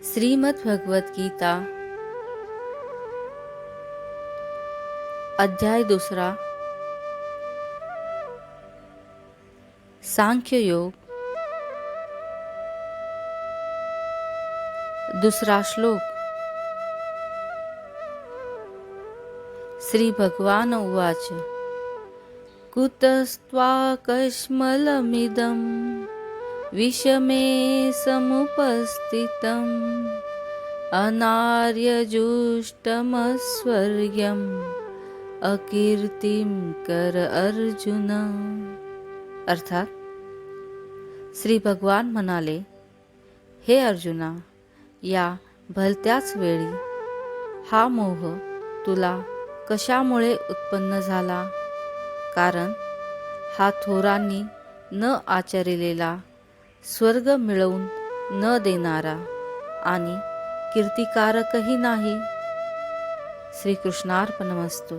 श्रीमद् भगवत गीता अध्याय 2 सांख्य योग। 2 श्लोक। श्री भगवान उवाच कुतस्त्वाकश्मलमिदं विषमे समुपस्थितम् अनार्यजुष्टमस्वर्ग्यम् अकीर्तिं कर अर्जुन। अर्थात श्री भगवान म्हणाले, हे अर्जुना, या भलत्याच वेळी हा मोह तुला कशामुळे उत्पन्न झाला? कारण हा थोरांनी न आचरिलेला, स्वर्ग मिळवून न देणारा आणि कीर्तिकारकही नाही। श्रीकृष्णार्पणमस्तु।